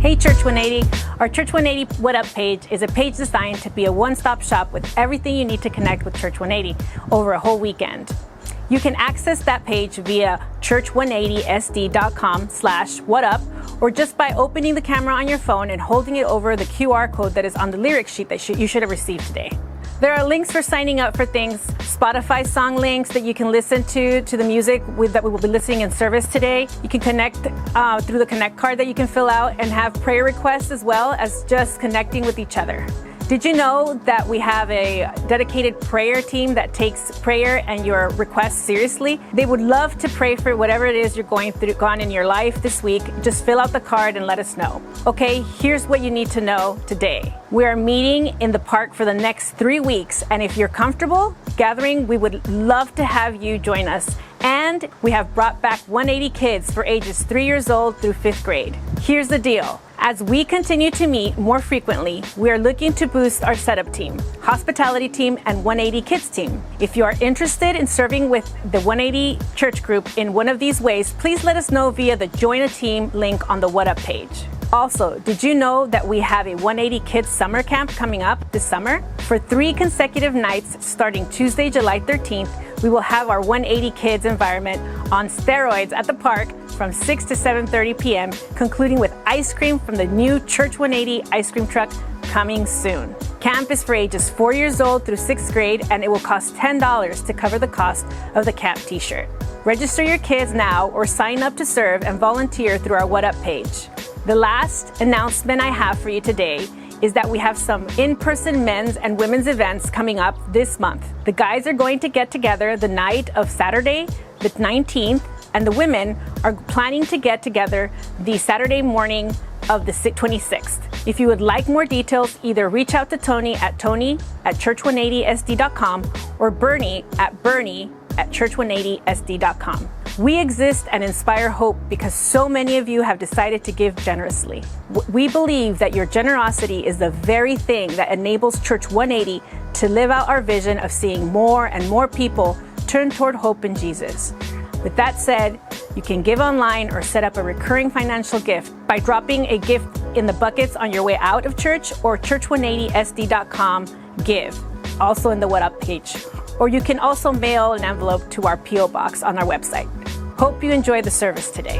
Hey Church 180, our Church 180 What Up page is a page designed to be a one-stop shop with everything you need to connect with Church 180 over a whole weekend. You can access that page via church180sd.com/whatup or just by opening the camera on your phone and holding it over the QR code that is on the lyric sheet that you should have received today. There are links for signing up for things, Spotify song links that you can listen to the music that we will be listening in service today. You can connect through the Connect card that you can fill out and have prayer requests as well as just connecting with each other. Did you know that we have a dedicated prayer team that takes prayer and your requests seriously? They would love to pray for whatever it is you're going on in your life this week. Just fill out the card and let us know. Okay, here's what you need to know today. We are meeting in the park for the next 3 weeks, and if you're comfortable gathering, we would love to have you join us. And we have brought back 180 kids for ages 3 years old through 5th grade. Here's the deal. As we continue to meet more frequently, we are looking to boost our setup team, hospitality team, and 180 kids team. If you are interested in serving with the 180 church group in one of these ways, please let us know via the Join a Team link on the What Up page. Also, did you know that we have a 180 Kids Summer Camp coming up this summer? For 3 consecutive nights starting Tuesday, July 13th, we will have our 180 Kids environment on steroids at the park from 6 to 7:30 p.m., concluding with ice cream from the new Church 180 ice cream truck coming soon. Camp is for ages 4 years old through 6th grade, and it will cost $10 to cover the cost of the camp t-shirt. Register your kids now or sign up to serve and volunteer through our What Up page. The last announcement I have for you today is that we have some in-person men's and women's events coming up this month. The guys are going to get together the night of Saturday, the 19th, and the women are planning to get together the Saturday morning of the 26th. If you would like more details, either reach out to Tony at church180sd.com or Bernie at church180sd.com. We exist and inspire hope because so many of you have decided to give generously. We believe that your generosity is the very thing that enables Church 180 to live out our vision of seeing more and more people turn toward hope in Jesus. With that said, you can give online or set up a recurring financial gift by dropping a gift in the buckets on your way out of church or church180sd.com give, also in the What Up page. Or you can also mail an envelope to our P.O. box on our website. Hope you enjoy the service today.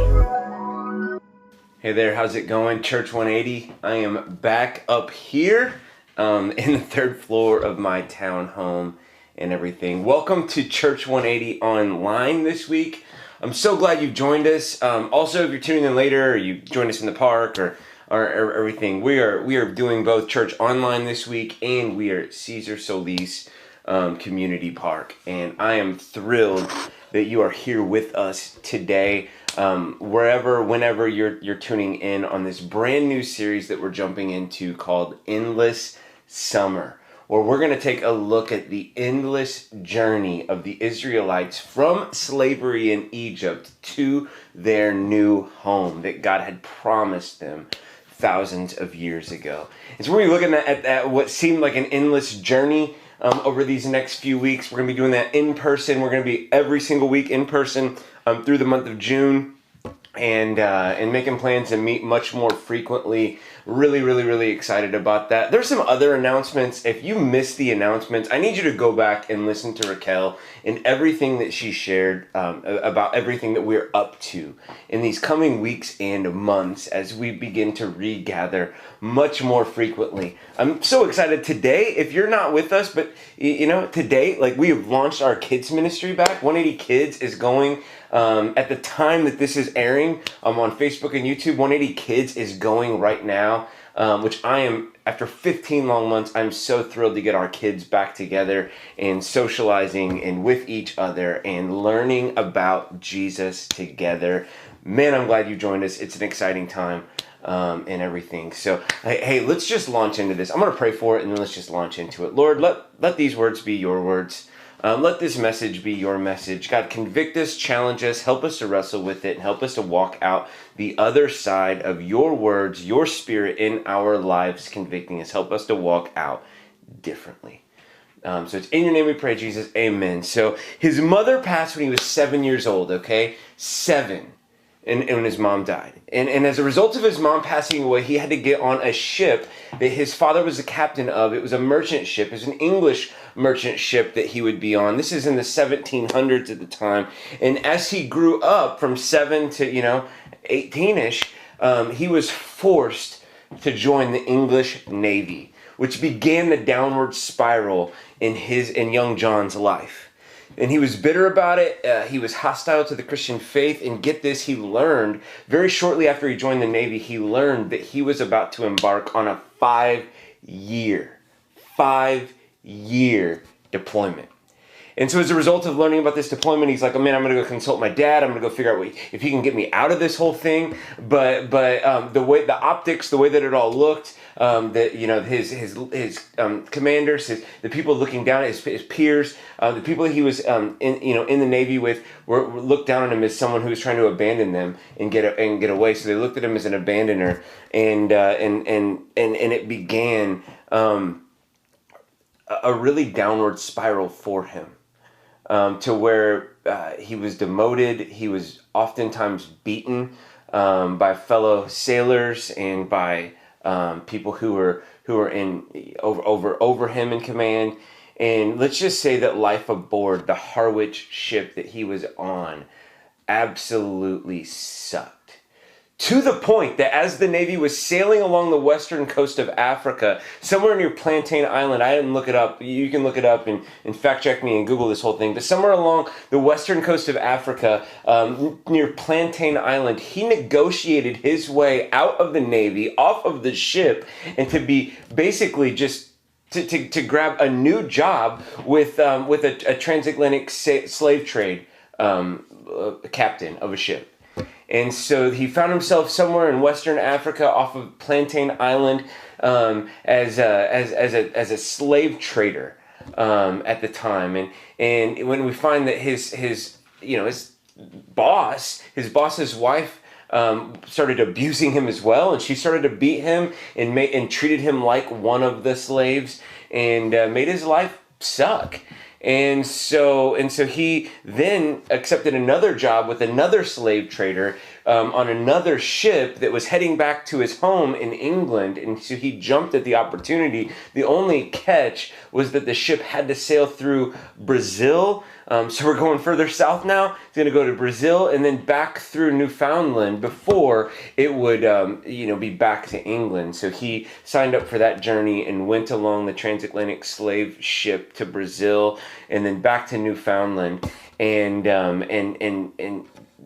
Hey there, how's it going, Church 180? I am back up here in the 3rd floor of my townhome and everything. Welcome to Church 180 online this week. I'm so glad you've joined us. Also, if you're tuning in later or you joined us in the park or everything, we are doing both church online this week, and we are at Cesar Solis Community Park. And I am thrilled that you are here with us today, whenever you're tuning in on this brand new series that we're jumping into called Endless Summer, where we're going to take a look at the endless journey of the Israelites from slavery in Egypt to their new home that God had promised them thousands of years ago. And so we're looking at what seemed like an endless journey over these next few weeks. We're going to be doing that in person. We're going to be every single week in person through the month of June, and making plans to meet much more frequently. Really excited about that. There's some other announcements. If you missed the announcements, I need you to go back and listen to Raquel and everything that she shared about everything that we're up to in these coming weeks and months as we begin to regather much more frequently. I'm so excited today. If you're not with us, but today, we have launched our kids ministry back. 180 Kids is going at the time that this is airing on Facebook and YouTube. 180 Kids is going right now, which I am, after 15 long months, I'm so thrilled to get our kids back together and socializing and with each other and learning about Jesus together. Man, I'm glad you joined us. It's an exciting time and everything. So, hey, let's just launch into this. I'm going to pray for it, and then let's just launch into it. Lord, let these words be your words. Let this message be your message. God, convict us, challenge us, help us to wrestle with it, and help us to walk out the other side of your words, your spirit in our lives, convicting us. Help us to walk out differently. So it's in your name we pray, Jesus. Amen. So his mother passed when he was 7 years old, okay? 7. and when his mom died. And as a result of his mom passing away, he had to get on a ship that his father was the captain of. It was a merchant ship. It was an English merchant ship that he would be on. This is in the 1700s at the time. And as he grew up from 7 to, 18-ish, he was forced to join the English Navy, which began the downward spiral in young John's life. And he was bitter about it. He was hostile to the Christian faith. And get this, he learned, very shortly after he joined the Navy, he learned that he was about to embark on a 5-year deployment. And so as a result of learning about this deployment, he's like, oh man, I'm going to go consult my dad. I'm going to go figure out if he can get me out of this whole thing. But the way, the optics, the way that it all looked, his commanders, the people looking down at his peers, the people that he was in the Navy with were looked down on him as someone who was trying to abandon them and get away. So they looked at him as an abandoner, and it began a really downward spiral for him. To where he was demoted. He was oftentimes beaten by fellow sailors and by people who were over him in command. And let's just say that life aboard the Harwich ship that he was on absolutely sucked. To the point that as the Navy was sailing along the western coast of Africa, somewhere near Plantain Island, I didn't look it up, you can look it up and fact check me and Google this whole thing, but somewhere along the western coast of Africa, near Plantain Island, he negotiated his way out of the Navy, off of the ship, and to be basically just to grab a new job with a transatlantic slave trade captain of a ship. And so he found himself somewhere in Western Africa off of Plantain Island as a slave trader at the time. And when we find that his boss's wife started abusing him as well, and she started to beat him and treated him like one of the slaves and made his life suck. And so he then accepted another job with another slave trader on another ship that was heading back to his home in England. And so he jumped at the opportunity. The only catch was that the ship had to sail through Brazil. So we're going further south now. It's going to go to Brazil and then back through Newfoundland before it would, be back to England. So he signed up for that journey and went along the transatlantic slave ship to Brazil and then back to Newfoundland and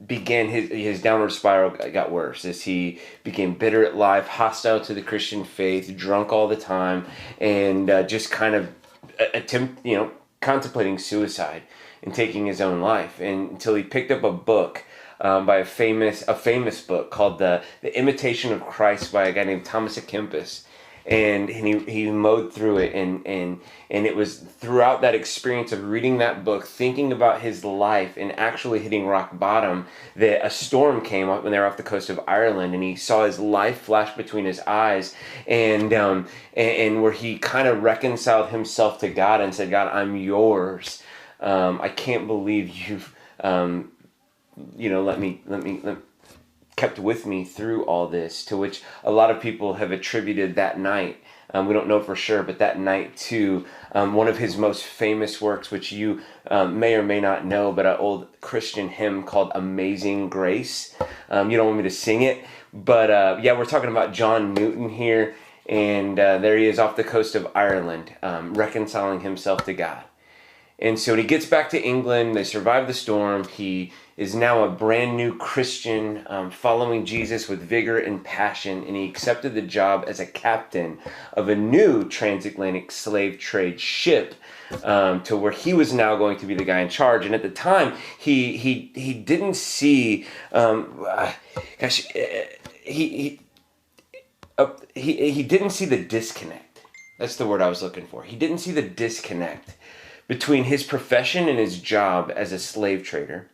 began his downward spiral got worse as he became bitter at life, hostile to the Christian faith, drunk all the time, and just kind of contemplating suicide and taking his own life, and until he picked up a book by a famous book called the Imitation of Christ by a guy named Thomas à Kempis. And he mowed through it, and it was throughout that experience of reading that book, thinking about his life and actually hitting rock bottom, that a storm came up when they were off the coast of Ireland, and he saw his life flash between his eyes, and where he kind of reconciled himself to God and said, God, I'm yours. I can't believe you've let me kept with me through all this, to which a lot of people have attributed that night, we don't know for sure, but that night to one of his most famous works, which you may or may not know, but an old Christian hymn called Amazing Grace. You don't want me to sing it, but we're talking about John Newton here, and there he is off the coast of Ireland, reconciling himself to God. And so when he gets back to England, they survive the storm. He is now a brand new Christian, following Jesus with vigor and passion, and he accepted the job as a captain of a new transatlantic slave trade ship, to where he was now going to be the guy in charge. And at the time, he didn't see, he didn't see the disconnect. That's the word I was looking for. He didn't see the disconnect between his profession and his job as a slave trader,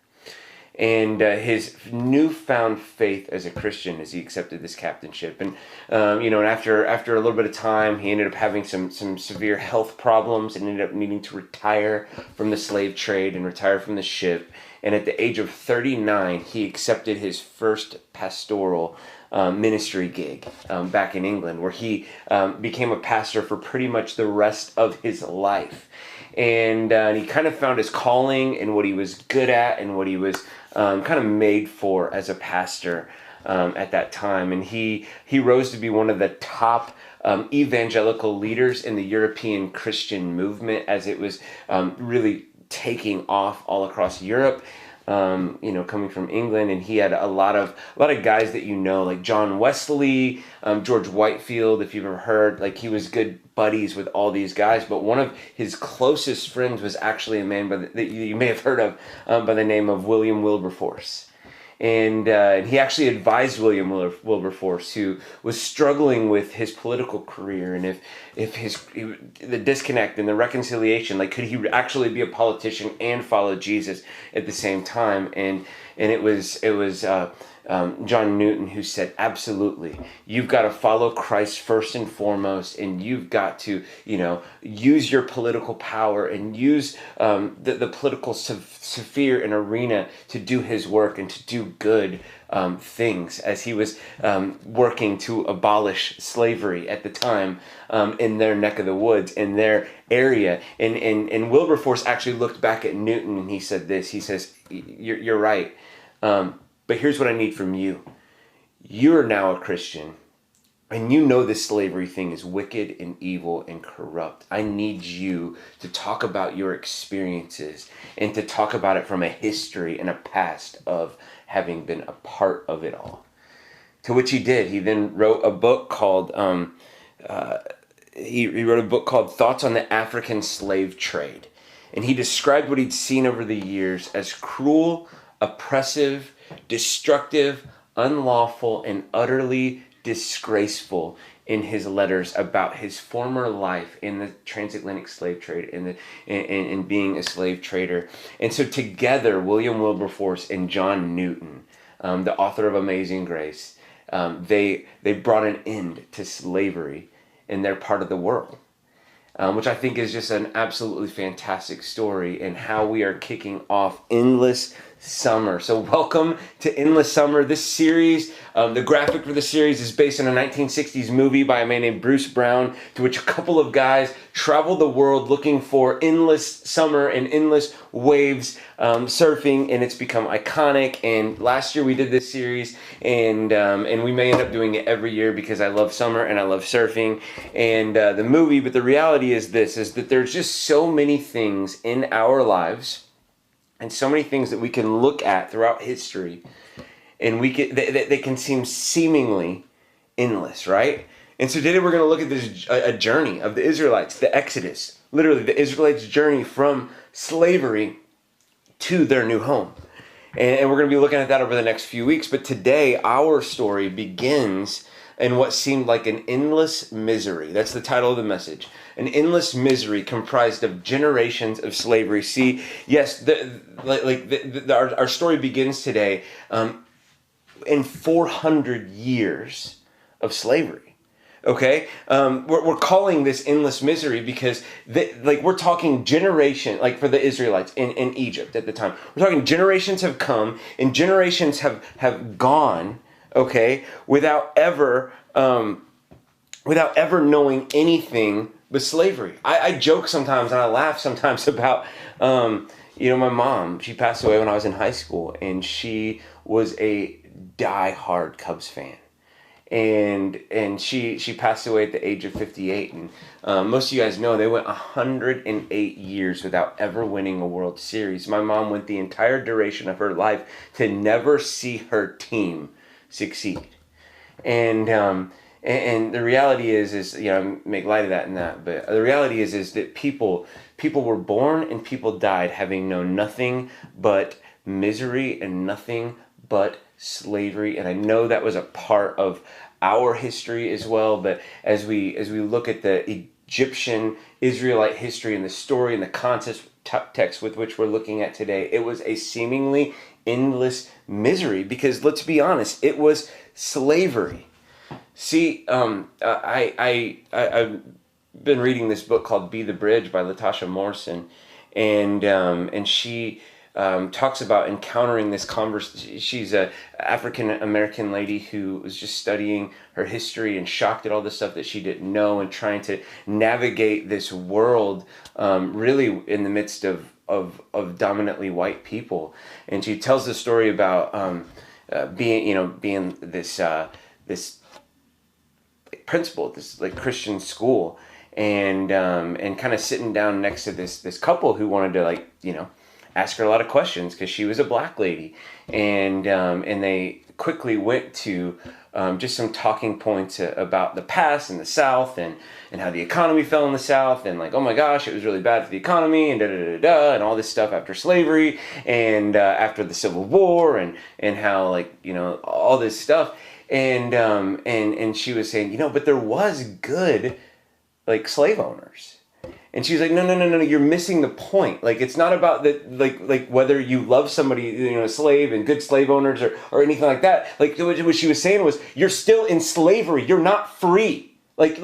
and his newfound faith as a Christian as he accepted this captainship. And and after a little bit of time, he ended up having some severe health problems and ended up needing to retire from the slave trade and retire from the ship. And at the age of 39, he accepted his first pastoral ministry gig back in England, where he became a pastor for pretty much the rest of his life. And he kind of found his calling and what he was good at and what he was kind of made for as a pastor at that time. And he rose to be one of the top evangelical leaders in the European Christian movement as it was really taking off all across Europe. Coming from England, and he had a lot of guys that like John Wesley, George Whitefield, if you've ever heard, like he was good buddies with all these guys. But one of his closest friends was actually a man that you may have heard of by the name of William Wilberforce. And he actually advised William Wilberforce, who was struggling with his political career, and if the disconnect and the reconciliation, like could he actually be a politician and follow Jesus at the same time? And it was John Newton who said, absolutely, you've got to follow Christ first and foremost, and you've got to use your political power and use the political sphere and arena to do his work and to do good things, as he was working to abolish slavery at the time in their neck of the woods, in their area. And Wilberforce actually looked back at Newton and he said this. He says, you're right, but here's what I need from you. You're now a Christian, and you know this slavery thing is wicked and evil and corrupt. I need you to talk about your experiences and to talk about it from a history and a past of having been a part of it all. To which he did. He then wrote a book called he wrote a book called Thoughts on the African Slave Trade. And he described what he'd seen over the years as cruel, oppressive, destructive, unlawful, and utterly disgraceful in his letters about his former life in the transatlantic slave trade and being a slave trader. And so together, William Wilberforce and John Newton, the author of Amazing Grace, they brought an end to slavery in their part of the world. Which I think is just an absolutely fantastic story, and how we are kicking off Endless Summer. So welcome to Endless Summer. This series, the graphic for the series is based on a 1960s movie by a man named Bruce Brown, to which a couple of guys traveled the world looking for endless summer and endless waves surfing, and it's become iconic. And last year we did this series, and we may end up doing it every year because I love summer and I love surfing and the movie. But the reality is that there's just so many things in our lives and so many things that we can look at throughout history, and they can seem seemingly endless, right? And so today we're going to look at this a journey of the Israelites, the Exodus, literally the Israelites' journey from slavery to their new home. And we're going to be looking at that over the next few weeks. But today our story begins in what seemed like an endless misery. That's the title of the message. An endless misery comprised of generations of slavery. See, yes, our story begins today in 400 years of slavery. Okay, we're calling this endless misery because we're talking generation, like for the Israelites in Egypt at the time. We're talking generations have come and generations have gone. Okay, without ever knowing anything but slavery. I joke sometimes and I laugh sometimes about my mom. She passed away when I was in high school, and she was a die-hard Cubs fan. And she passed away at the age of 58, and most of you guys know they went 108 years without ever winning a World Series. My mom went the entire duration of her life to never see her team succeed. And the reality is make light of that and that, but the reality is that people were born and people died having known nothing but misery and nothing but slavery. And I know that was a part of our history as well, but as we look at the Egyptian Israelite history and the story and the context with which we're looking at today, it was a seemingly endless misery, because let's be honest, it was slavery. See, I've been reading this book called Be the Bridge by Latasha Morrison, and she talks about encountering this conversation. She's a African American lady who was just studying her history and shocked at all the stuff that she didn't know, and trying to navigate this world really in the midst of dominantly white people. And she tells the story about being this principal at this like Christian school, and kind of sitting down next to this couple who wanted to ask her a lot of questions because she was a black lady, and they quickly went to just some talking points about the past in the South, and how the economy fell in the South, and like, oh my gosh, it was really bad for the economy, and and all this stuff after slavery, and after the Civil War, and how all this stuff, and she was saying, but there was good slave owners. And she was like, no, you're missing the point. Like, it's not about that, like whether you love somebody, a slave and good slave owners or anything like that. Like, what she was saying was, you're still in slavery. You're not free. Like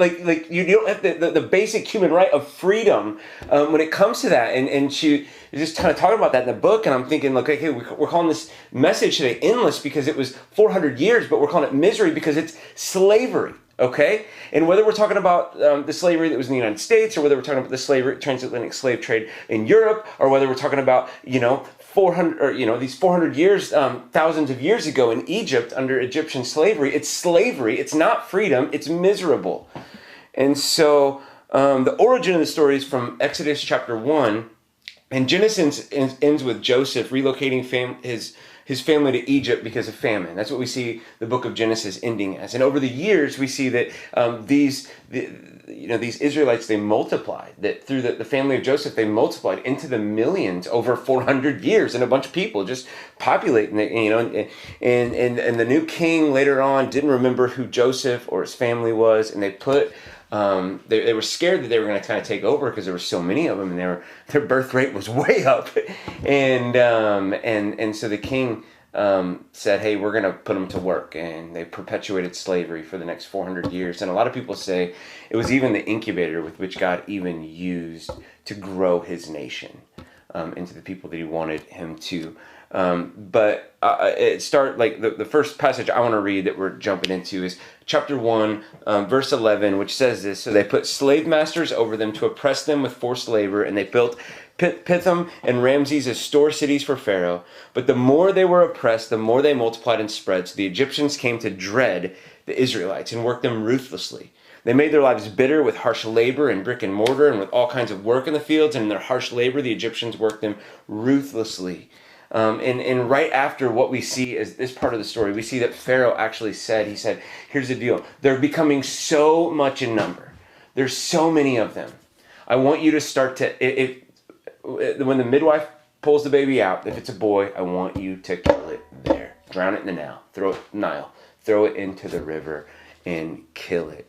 you don't have the basic human right of freedom when it comes to that. And she was just kind of talking about that in the book. And I'm thinking, look, okay, we're calling this message today endless because it was 400 years, but we're calling it misery because it's slavery. Okay? And whether we're talking about the slavery that was in the United States, or whether we're talking about the slavery, transatlantic slave trade in Europe, or whether we're talking about, 400 or, these 400 years, thousands of years ago in Egypt under Egyptian slavery, it's slavery. It's not freedom. It's miserable. And so the origin of the story is from Exodus chapter 1. And Genesis ends with Joseph relocating his family to Egypt because of famine. That's what we see the book of Genesis ending as. And over the years, we see that these Israelites, they multiplied. That through the family of Joseph, they multiplied into the millions over 400 years, and a bunch of people just populating it. And the new king later on didn't remember who Joseph or his family was, and they put. They were scared that they were going to kind of take over because there were so many of them, and their birth rate was way up, and so the king said, "Hey, we're going to put them to work," and they perpetuated slavery for the next 400 years. And a lot of people say it was even the incubator with which God even used to grow His nation into the people that He wanted Him to. But it start the first passage I want to read that we're jumping into is chapter 1, verse 11, which says this: "So they put slave masters over them to oppress them with forced labor, and they built Pithom and Ramses as store cities for Pharaoh. But the more they were oppressed, the more they multiplied and spread. So the Egyptians came to dread the Israelites and worked them ruthlessly. They made their lives bitter with harsh labor and brick and mortar and with all kinds of work in the fields. And in their harsh labor, the Egyptians worked them ruthlessly." And right after what we see is this part of the story, we see that Pharaoh actually said, here's the deal. They're becoming so much in number. There's so many of them. I want you to start to, when the midwife pulls the baby out, if it's a boy, I want you to kill it there. Drown it in the Nile. Throw it into the river and kill it.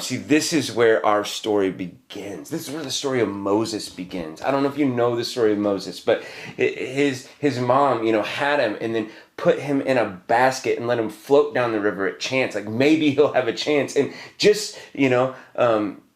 See, this is where our story begins. This is where the story of Moses begins. I don't know if you know the story of Moses, but his mom, had him and then put him in a basket and let him float down the river at chance. Like, maybe he'll have a chance. And just,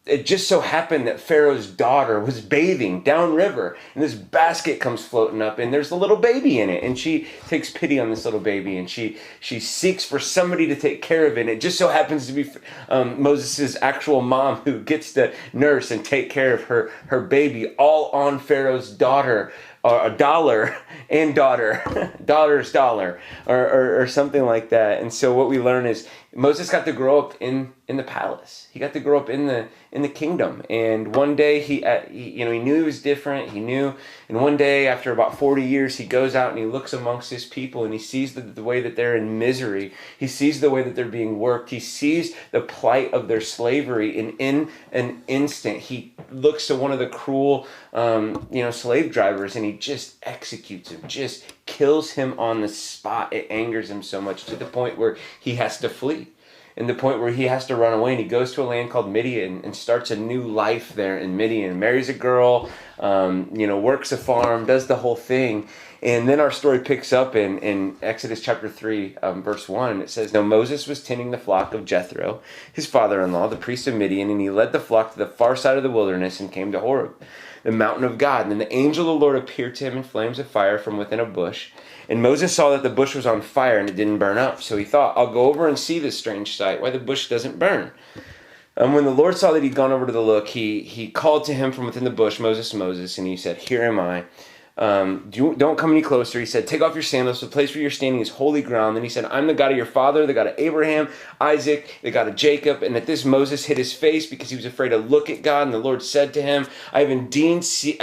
it just so happened that Pharaoh's daughter was bathing downriver, and this basket comes floating up, and there's a little baby in it, and she takes pity on this little baby, and she seeks for somebody to take care of it. And it just so happens to be Moses' actual mom, who gets to nurse and take care of her baby, all on Pharaoh's daughter, or a dollar and daughter, daughter's dollar, or something like that. And so what we learn is Moses got to grow up in the palace. He got to grow up in the kingdom. And one day he knew he was different. He knew, and one day after about 40 years, he goes out and he looks amongst his people, and he sees the way that they're in misery. He sees the way that they're being worked. He sees the plight of their slavery, and in an instant, he looks to one of the cruel, slave drivers, and he just executes him, just kills him on the spot. It angers him so much to the point where he has to flee. And the point where he has to run away, and he goes to a land called Midian and starts a new life there in Midian, marries a girl, works a farm, does the whole thing. And then our story picks up in Exodus chapter 3, verse 1, and it says, "Now Moses was tending the flock of Jethro, his father-in-law, the priest of Midian, and he led the flock to the far side of the wilderness and came to Horeb. the mountain of God. And then the angel of the Lord appeared to him in flames of fire from within a bush. And Moses saw that the bush was on fire and it didn't burn up. So he thought, I'll go over and see this strange sight, why the bush doesn't burn. When the Lord saw that he'd gone over to the look, he called to him from within the bush, Moses, Moses, and he said, here am I. Don't come any closer. He said, take off your sandals. The place where you're standing is holy ground. Then he said, I'm the God of your father, the God of Abraham, Isaac, the God of Jacob. And at this, Moses hid his face because he was afraid to look at God. And the Lord said to him, I have indeed seen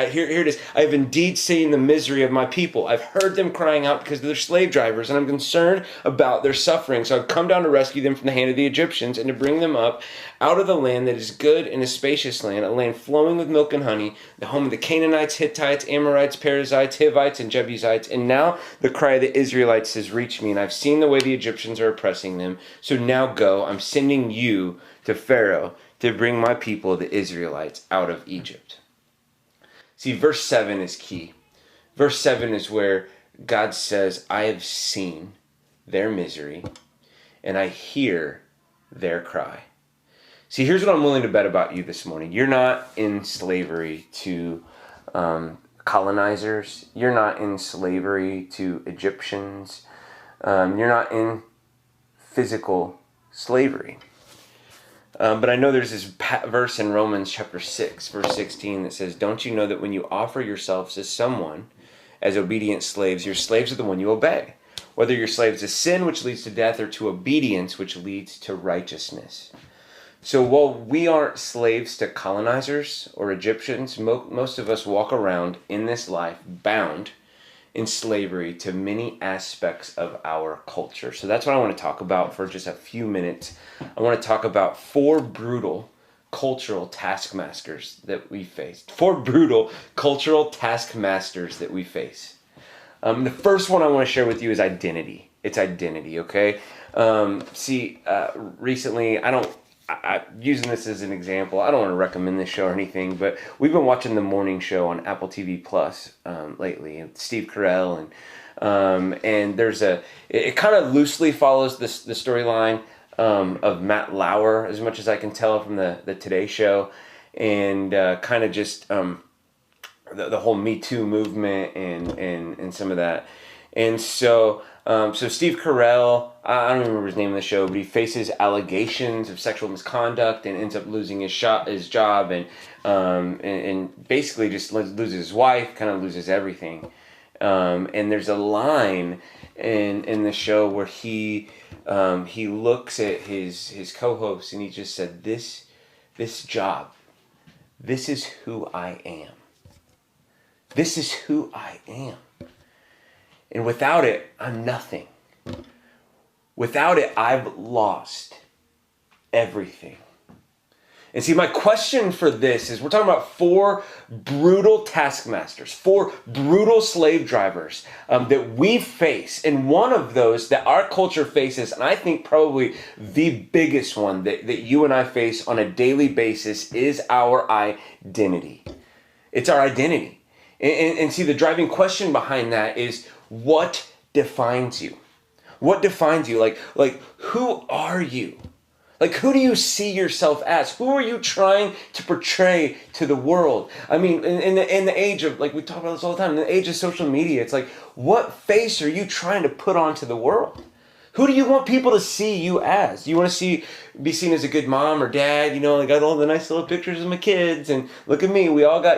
the misery of my people. I've heard them crying out because they're slave drivers, and I'm concerned about their suffering. So I've come down to rescue them from the hand of the Egyptians and to bring them up out of the land that is good and a spacious land, a land flowing with milk and honey, the home of the Canaanites, Hittites, Amorites, Perizzites, Hivites, and Jebusites. And now the cry of the Israelites has reached me, and I've seen the way the Egyptians are oppressing them. So now go, I'm sending you to Pharaoh to bring my people, the Israelites, out of Egypt. See, verse 7 is key. Verse 7 is where God says, I have seen their misery, and I hear their cry. See, here's what I'm willing to bet about you this morning. You're not in slavery to colonizers. You're not in slavery to Egyptians. You're not in physical slavery. But I know there's this verse in Romans chapter 6, verse 16 that says, don't you know that when you offer yourselves to someone as obedient slaves, your slaves are the one you obey, whether you're slaves to sin, which leads to death, or to obedience, which leads to righteousness. So while we aren't slaves to colonizers or Egyptians, most of us walk around in this life bound in slavery to many aspects of our culture. So that's what I want to talk about for just a few minutes. I want to talk about 4 brutal cultural taskmasters that we face. 4 brutal cultural taskmasters that we face. The first one I want to share with you is identity. It's identity, okay? Recently, I'm using this as an example. I don't want to recommend this show or anything, but we've been watching the morning show on Apple TV Plus lately, and Steve Carell, and it kind of loosely follows the storyline of Matt Lauer, as much as I can tell from the Today Show, and kind of just the whole Me Too movement and some of that. And so Steve Carell, I don't even remember his name in the show, but he faces allegations of sexual misconduct and ends up losing his job and basically just loses his wife, kind of loses everything. And there's a line in the show where he looks at his co-host and he just said, this job, this is who I am. This is who I am. And without it, I'm nothing. Without it, I've lost everything. And see, my question for this is, we're talking about 4 brutal taskmasters, 4 brutal slave drivers that we face. And one of those that our culture faces, and I think probably the biggest one that you and I face on a daily basis, is our identity. It's our identity. And see, the driving question behind that is, what defines you? What defines you? Like who are you? Like, who do you see yourself as? Who are you trying to portray to the world? I mean, in the age of, like we talk about this all the time, in the age of social media, it's like, what face are you trying to put onto the world? Who do you want people to see you as? You want to be seen as a good mom or dad? You know, I got all the nice little pictures of my kids, and look at me. We all got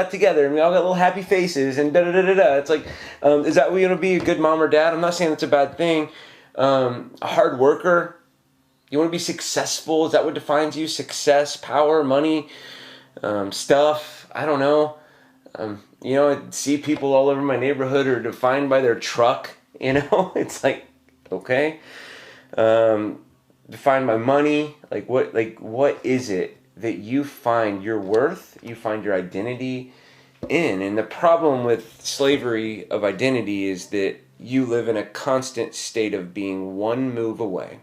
together, and we all got little happy faces, and da da da da da. It's like, is that what you want to be, a good mom or dad? I'm not saying that's a bad thing. A hard worker. You want to be successful? Is that what defines you? Success, power, money, stuff. I don't know. I see people all over my neighborhood are defined by their truck. It's like, okay, defined by money. Like what is it that you find your worth, you find your identity in? And the problem with slavery of identity is that you live in a constant state of being one move away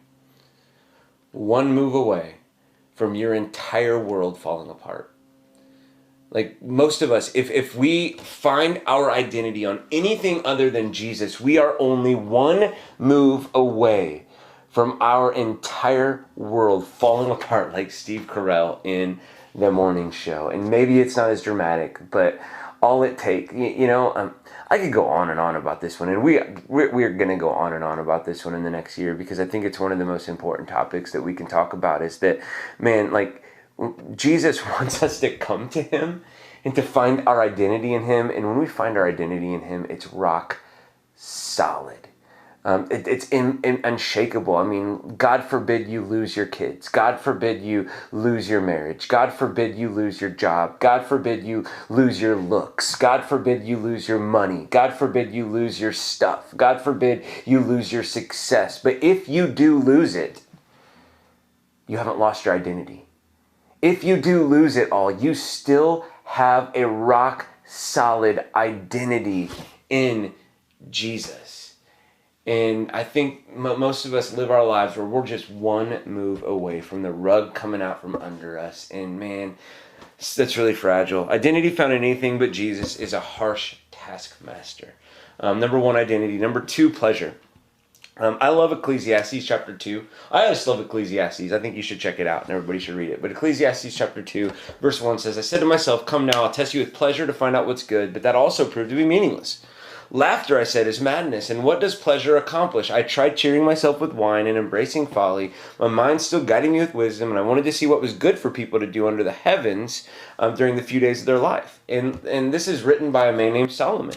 from your entire world falling apart. Like most of us, if we find our identity on anything other than Jesus, we are only one move away from our entire world falling apart, like Steve Carell in the morning show. And maybe it's not as dramatic, but all it takes, I could go on and on about this one, and we're going to go on and on about this one in the next year, because I think it's one of the most important topics that we can talk about, is that, man, like, Jesus wants us to come to him and to find our identity in him. And when we find our identity in him, it's rock solid. It's unshakable. I mean, God forbid you lose your kids. God forbid you lose your marriage. God forbid you lose your job. God forbid you lose your looks. God forbid you lose your money. God forbid you lose your stuff. God forbid you lose your success. But if you do lose it, you haven't lost your identity. If you do lose it all, you still have a rock solid identity in Jesus. And I think most of us live our lives where we're just one move away from the rug coming out from under us. And man, that's really fragile. Identity found in anything but Jesus is a harsh taskmaster. Number one, identity. Number two, pleasure. I love Ecclesiastes chapter 2. I just love Ecclesiastes. I think you should check it out and everybody should read it. But Ecclesiastes chapter 2, verse 1 says, I said to myself, come now, I'll test you with pleasure to find out what's good, but that also proved to be meaningless. Laughter, I said, is madness, and what does pleasure accomplish? I tried cheering myself with wine and embracing folly, my mind still guiding me with wisdom, and I wanted to see what was good for people to do under the heavens during the few days of their life. And this is written by a man named Solomon,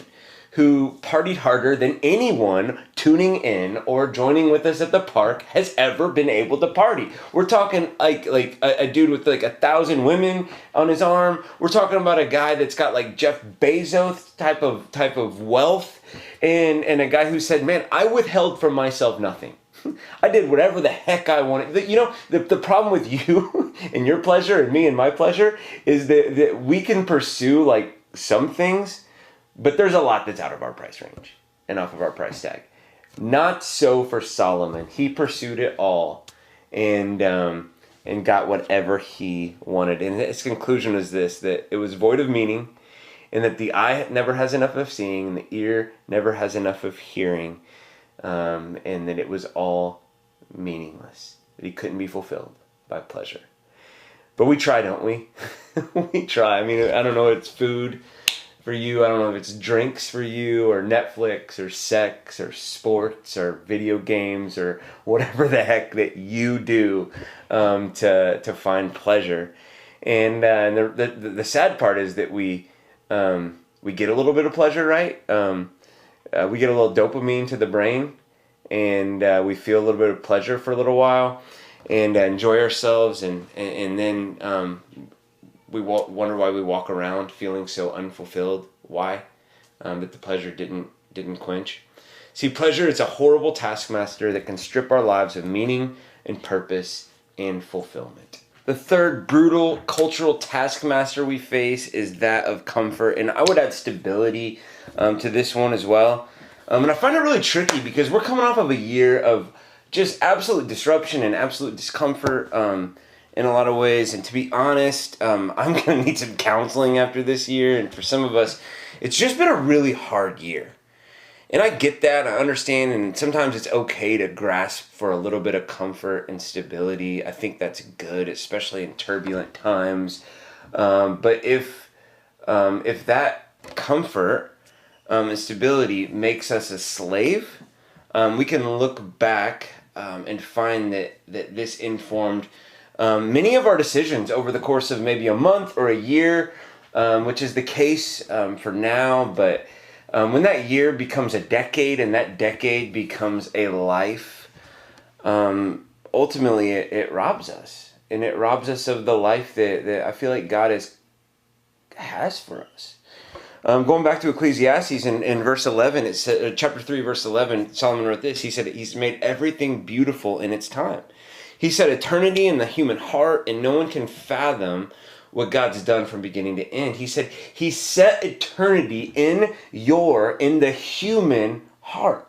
who partied harder than anyone tuning in or joining with us at the park has ever been able to party. We're talking like a dude with like 1,000 women on his arm. We're talking about a guy that's got like Jeff Bezos type of wealth, and a guy who said, man, I withheld from myself nothing. I did whatever the heck I wanted. The problem with you and your pleasure and me and my pleasure is that we can pursue like some things, but there's a lot that's out of our price range and off of our price tag. Not so for Solomon. He pursued it all and got whatever he wanted. And his conclusion is this, that it was void of meaning, and that the eye never has enough of seeing, and the ear never has enough of hearing, and that it was all meaningless, that he couldn't be fulfilled by pleasure. But we try, don't we? We try. I mean, I don't know, it's food for you. I don't know if it's drinks for you, or Netflix, or sex, or sports, or video games, or whatever the heck that you do to find pleasure. And the sad part is that we get a little bit of pleasure, right? We get a little dopamine to the brain, and we feel a little bit of pleasure for a little while, and enjoy ourselves, and then we wonder why we walk around feeling so unfulfilled. Why? That the pleasure didn't quench. See, pleasure is a horrible taskmaster that can strip our lives of meaning and purpose and fulfillment. The third brutal cultural taskmaster we face is that of comfort, and I would add stability to this one as well. And I find it really tricky because we're coming off of a year of just absolute disruption and absolute discomfort in a lot of ways. And to be honest, I'm going to need some counseling after this year. And for some of us, it's just been a really hard year. And I get that, I understand, and sometimes it's okay to grasp for a little bit of comfort and stability. I think that's good, especially in turbulent times. But if that comfort and stability makes us a slave, we can look back and find that this informed many of our decisions over the course of maybe a month or a year, which is the case for now. But when that year becomes a decade and that decade becomes a life, ultimately it robs us. And it robs us of the life that I feel like God has for us. Going back to Ecclesiastes in verse 11, it said, chapter 3, verse 11, Solomon wrote this. He said, he's made everything beautiful in its time. He set eternity in the human heart, and no one can fathom what God's done from beginning to end. He said he set eternity in the human heart.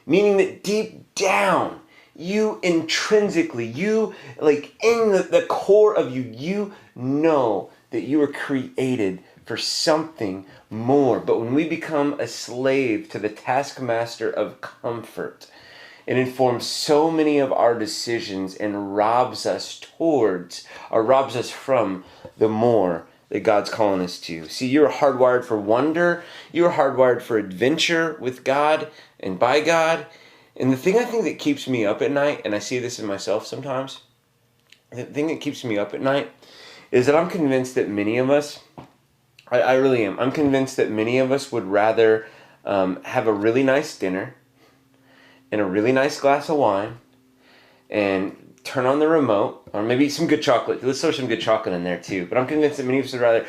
Meaning that deep down, you intrinsically, you like in the core of you, you know that you were created for something more. But when we become a slave to the taskmaster of comfort, it informs so many of our decisions and robs us from the more that God's calling us to. See, you're hardwired for wonder. You're hardwired for adventure with God and by God. And the thing I think that keeps me up at night, and I see this in myself sometimes, the thing that keeps me up at night is that I'm convinced that many of us, I really am, I'm convinced that many of us would rather have a really nice dinner and a really nice glass of wine and turn on the remote, or maybe some good chocolate. Let's throw some good chocolate in there too. But I'm convinced that many of us would rather,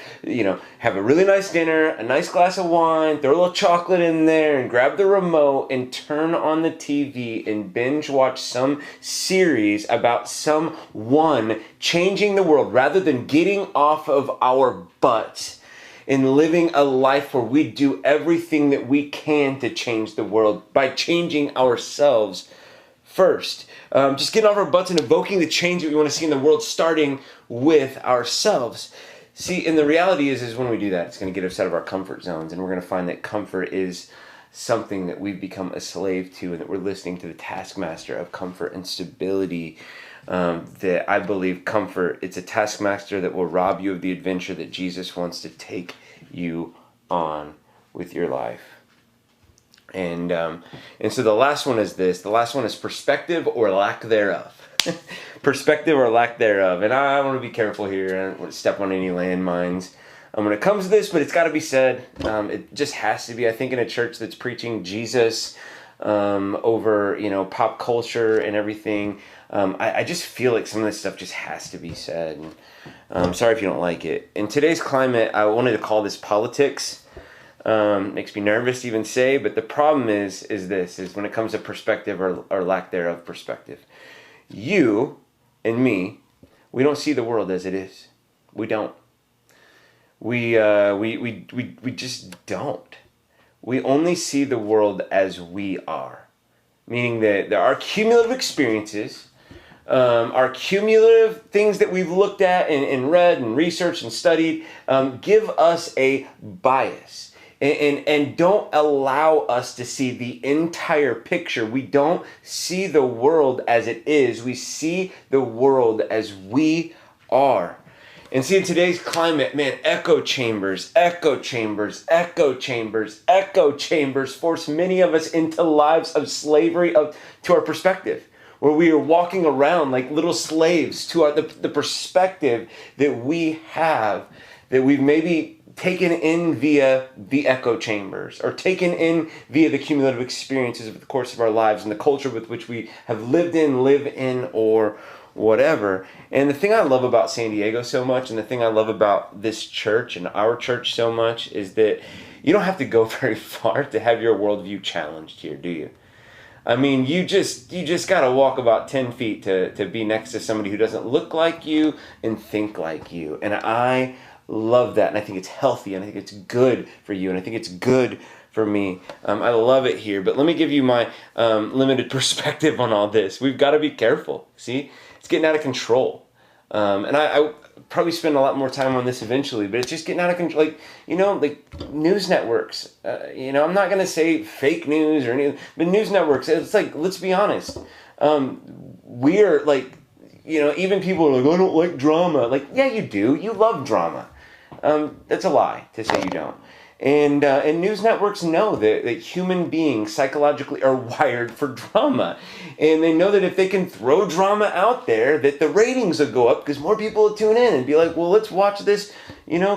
have a really nice dinner, a nice glass of wine, throw a little chocolate in there, and grab the remote and turn on the TV and binge watch some series about someone changing the world, rather than getting off of our butts and living a life where we do everything that we can to change the world by changing ourselves first. Just getting off our butts and evoking the change that we want to see in the world, starting with ourselves. See, and the reality is when we do that, it's going to get us out of our comfort zones, and we're going to find that comfort is something that we've become a slave to, and that we're listening to the taskmaster of comfort and stability. That I believe comfort, it's a taskmaster that will rob you of the adventure that Jesus wants to take you on with your life. And so the last one is this. The last one is perspective or lack thereof. Perspective or lack thereof. And I want to be careful here. I don't want to step on any landmines when it comes to this, but it's got to be said. It just has to be. I think in a church that's preaching Jesus over, pop culture and everything, I just feel like some of this stuff just has to be said. And I'm sorry if you don't like it. In today's climate, I wanted to call this politics. Makes me nervous to even say, but the problem is when it comes to perspective or lack thereof perspective. You and me, we don't see the world as it is. We don't. We just don't. We only see the world as we are. Meaning that our cumulative experiences, our cumulative things that we've looked at and read and researched and studied, give us a bias. And don't allow us to see the entire picture. We don't see the world as it is. We see the world as we are. And see, in today's climate, man, echo chambers force many of us into lives of slavery to our perspective, where we are walking around like little slaves to the perspective that we have, that we've maybe taken in via the echo chambers, or taken in via the cumulative experiences of the course of our lives and the culture with which we have lived in, live in, or whatever. And the thing I love about San Diego so much, and the thing I love about this church and our church so much, is that you don't have to go very far to have your worldview challenged here, do you? I mean, you just got to walk about 10 feet to be next to somebody who doesn't look like you and think like you. And I love that, and I think it's healthy, and I think it's good for you, and I think it's good for me. I love it here, but let me give you my limited perspective on all this. We've got to be careful. See, it's getting out of control, and I probably spend a lot more time on this eventually, but it's just getting out of control. Like news networks. I'm not gonna say fake news or anything, but news networks. It's like, let's be honest. We're like, even people are like, I don't like drama. Like, yeah, you do. You love drama. That's a lie to say you don't. And news networks know that human beings psychologically are wired for drama. And they know that if they can throw drama out there, that the ratings will go up because more people will tune in and be like, well, let's watch this,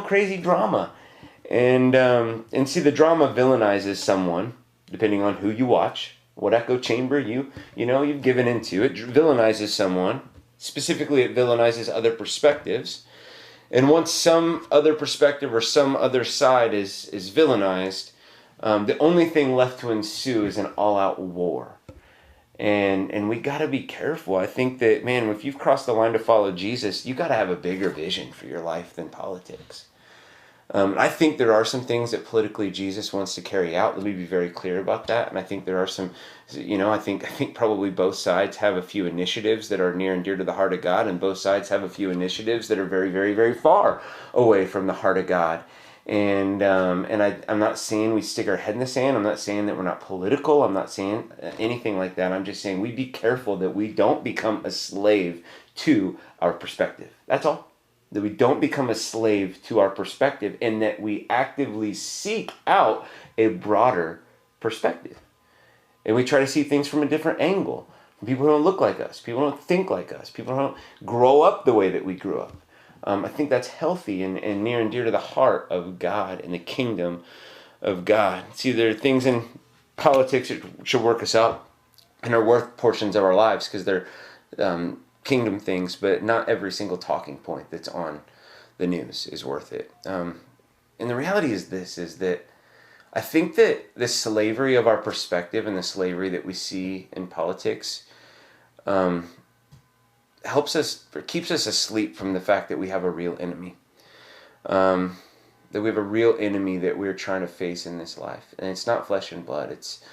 crazy drama. And see, the drama villainizes someone, depending on who you watch, what echo chamber you've given into. It villainizes someone. Specifically, it villainizes other perspectives. And once some other perspective or some other side is villainized, the only thing left to ensue is an all-out war. And we got to be careful. I think that, man, if you've crossed the line to follow Jesus, you got to have a bigger vision for your life than politics. I think there are some things that politically Jesus wants to carry out. Let me be very clear about that. And I think there are some, I think probably both sides have a few initiatives that are near and dear to the heart of God, and both sides have a few initiatives that are very, very, very far away from the heart of God. And I'm not saying we stick our head in the sand. I'm not saying that we're not political. I'm not saying anything like that. I'm just saying we be careful that we don't become a slave to our perspective. That's all. that we don't become a slave to our perspective, and that we actively seek out a broader perspective. And we try to see things from a different angle, from people who don't look like us, people who don't think like us, people who don't grow up the way that we grew up. I think that's healthy and near and dear to the heart of God and the kingdom of God. See, there are things in politics that should work us out and are worth portions of our lives because they're kingdom things, but not every single talking point that's on the news is worth it. And the reality is this, is that I think that the slavery of our perspective and the slavery that we see in politics helps us, or keeps us asleep from the fact that we have a real enemy. That we have a real enemy that we're trying to face in this life. And it's not flesh and blood. It's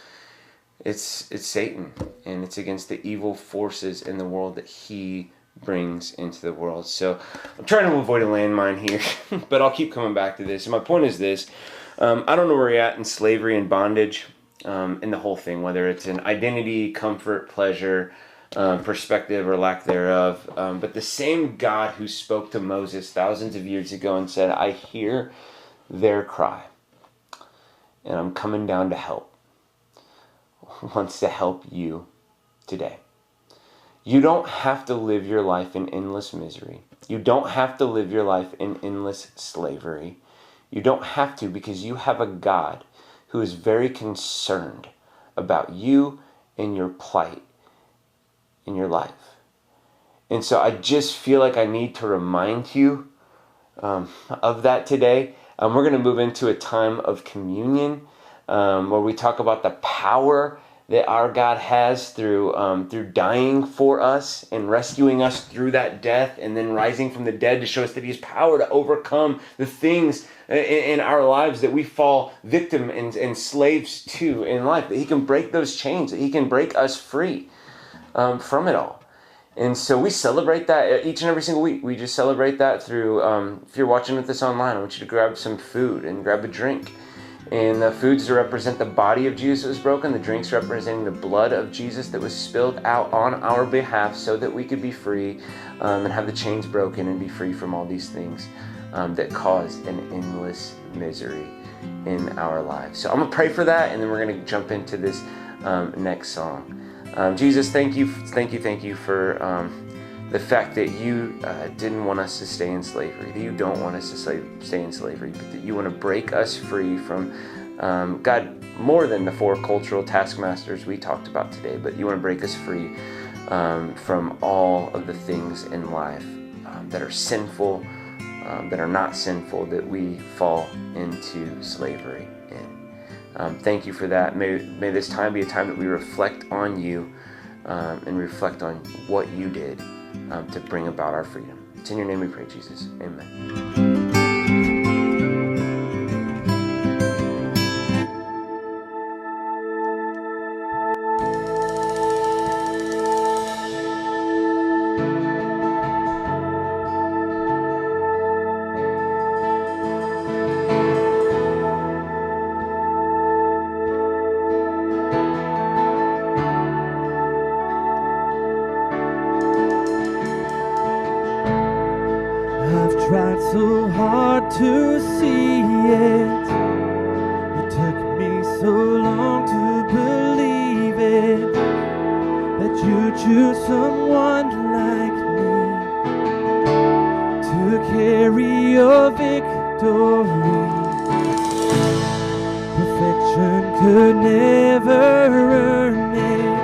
Satan, and it's against the evil forces in the world that he brings into the world. So I'm trying to avoid a landmine here, but I'll keep coming back to this. And my point is this. I don't know where you're at in slavery and bondage, in the whole thing, whether it's an identity, comfort, pleasure, perspective, or lack thereof. But the same God who spoke to Moses thousands of years ago and said, I hear their cry, and I'm coming down to help, wants to help you today. You don't have to live your life in endless misery. You don't have to live your life in endless slavery. You don't have to, because you have a God who is very concerned about you and your plight in your life. And so I just feel like I need to remind you of that today. We're going to move into a time of communion where we talk about the power that our God has through dying for us and rescuing us through that death, and then rising from the dead to show us that he has power to overcome the things in our lives that we fall victim and slaves to in life, that he can break those chains, that he can break us free from it all. And so we celebrate that each and every single week. We just celebrate that through, if you're watching with us online, I want you to grab some food and grab a drink. And the foods represent the body of Jesus that was broken, the drinks representing the blood of Jesus that was spilled out on our behalf so that we could be free and have the chains broken and be free from all these things that cause an endless misery in our lives. So I'm going to pray for that, and then we're going to jump into this next song. Jesus, thank you for the fact that you didn't want us to stay in slavery, that you don't want us to stay in slavery, but that you want to break us free from, God, more than the 4 cultural taskmasters we talked about today, but you want to break us free from all of the things in life that are sinful, that are not sinful, that we fall into slavery in. Thank you for that. May this time be a time that we reflect on you and reflect on what you did to bring about our freedom. It's in your name we pray, Jesus. Amen. Tried so hard to see it. It took me so long to believe it, that you choose someone like me to carry your victory. Perfection could never earn it.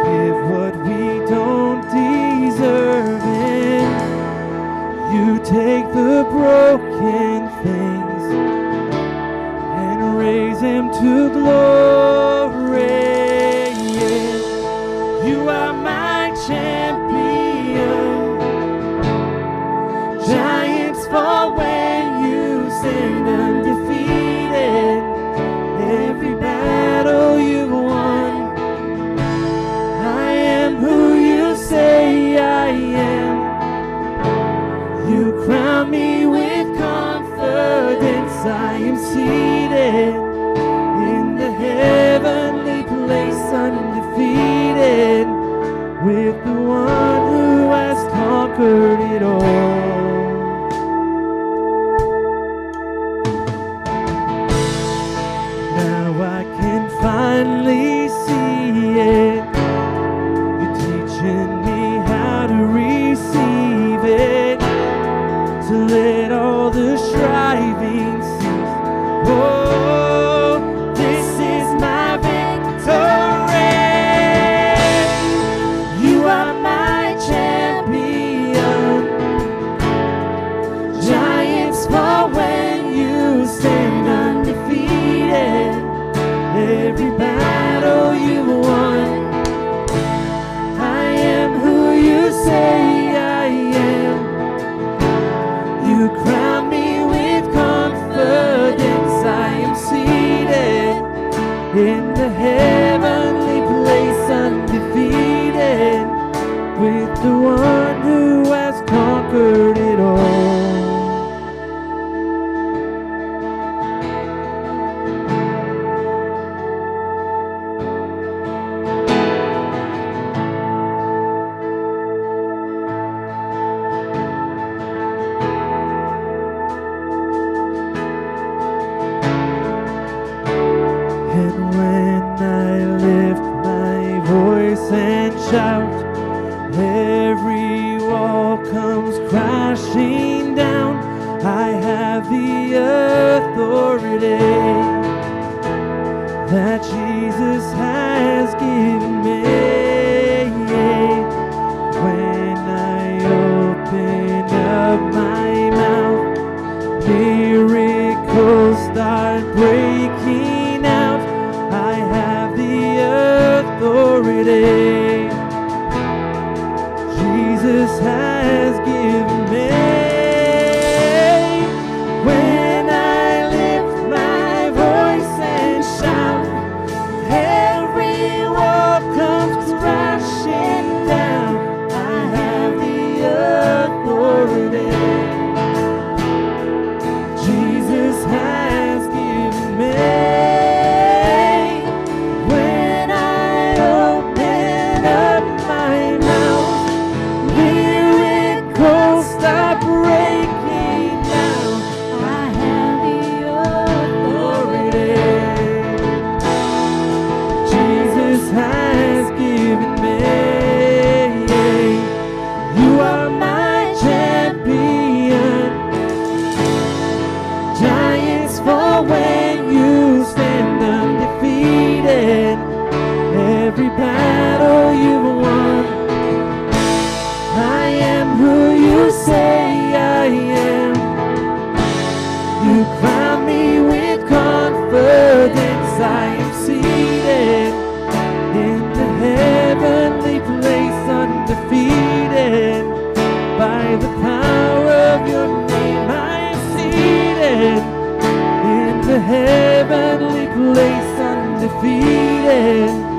Give what we don't deserve it. You take the broken things and raise them to glory. You are my champion. Giants fall when you stand undefeated. Every battle you've won. I am who you say I am. You crown me with confidence. I am seated in the heavenly place, undefeated, with the one who has conquered it all. with the one who has conquered it all. And when I lift my voice and shout, every wall comes crashing down. I have the authority that Jesus has given me. When I open up my mouth, miracles start breaking out. I have the authority Jesus has given me. When I lift my voice and shout, every wall comes crashing down. I have the authority Jesus has given me. When I open up my mouth, miracles start breaking down. I have the authority Jesus has given me. You are my champion. Giants fall when you stand undefeated. Every battle you've won, I am who you say I am. You crown me with confidence. I am seated in the heavenly place, undefeated. By the power of your name, I am seated in the heavenly place, undefeated.